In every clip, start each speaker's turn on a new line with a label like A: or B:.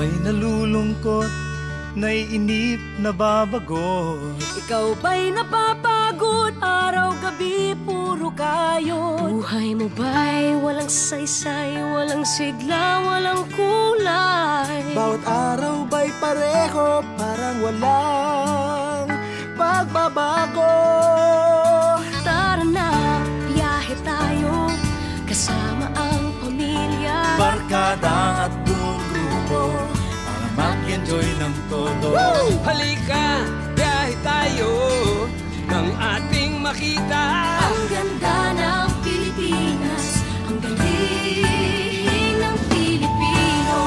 A: ba'y nalulungkot, naiinip, nababagot?
B: Ikaw ba'y napapagod, araw-gabi puro kayod? Buhay mo ba'y walang saysay, walang sigla, walang kulay?
C: Bawat araw ba'y pareho, parang walang pagbabago?
B: Tara na, biyahe tayo, kasama ang pamilya,
A: Barkada at buong grupo, para mag-enjoy ng todo.
D: Halika, biyahe tayo nang ating makita
B: ang ganda ng Pilipinas, ang galing ng Pilipino.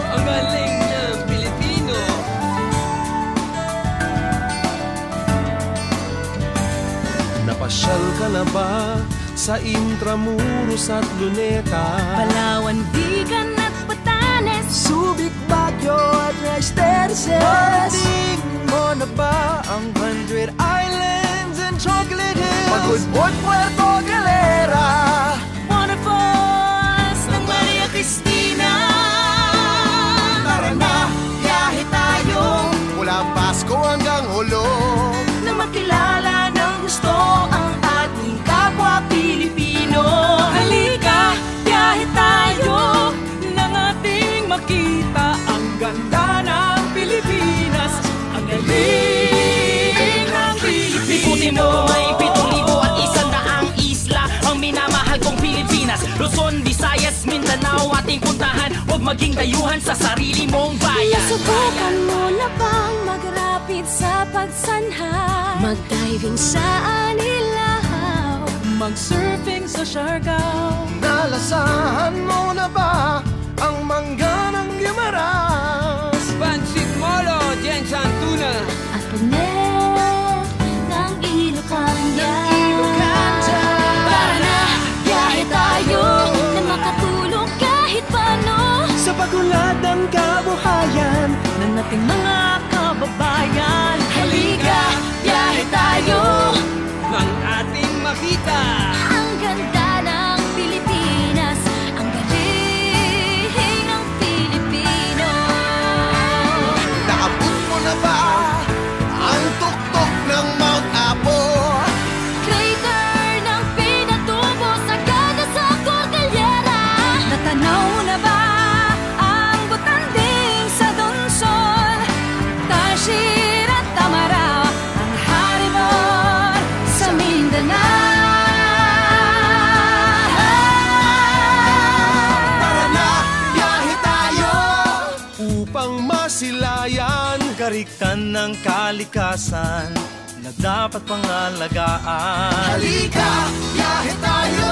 D: ang galing ng Pilipino.
C: Napasyal ka na ba sa Intramuros at Luneta?
B: Palawan, Bigan at Batanes,
C: Subic, Baguio at Rextenses. Narinig mo na ba ang 100 Islands and Chocolate Hills? Pagudbod, Puerto Galera,
B: waterfalls ng Maria Cristina.
C: tara na, biyahe tayo mula Pasko hanggang Hulo.
B: Na makilala ng gusto ang ating kapwa Pilipino. Halika, biyahe tayo nang ating makita ang ganda ng Pilipinas, ang galing ng Pilipino.
E: May 7,100 isla ang minamahal kong Pilipinas. Luzon, Visayas, Mindanao ating puntahan. Huwag maging dayuhan sa sarili mong bayan.
B: Nasubukan mo na bang mag-rapid sa pagsanha? Mag-diving sa Anilaw, mag-surfing sa Siargao.
C: Nalasahan mo na ba ang mangga ng Guimaras?
D: Pansit Molo, Jensan Tuna.
B: At punet ng Ilocania. Tara na, biyahe tayo na makatulong kahit paano
C: Sa pagulad ng kabuhayan,
B: ng ating mga kababayan. Halika, biyahe tayo
D: Nang ating makita
B: ang ganda ng Pilipinas, ang galing ng Pilipino.
C: naabot mo na ba ang tuktok ng Mount Apo?
B: Crater ng Pinatubo, Sagada sa Cordillera. Natanaw mo na ba ang Butanding sa Donsol, Tashir at Tamaraw, ang Haribon sa Mindanao?
C: Tara na, biyahe tayo upang masilayan
A: Kariktan ng kalikasan na dapat pangalagaan.
C: Halika, biyahe tayo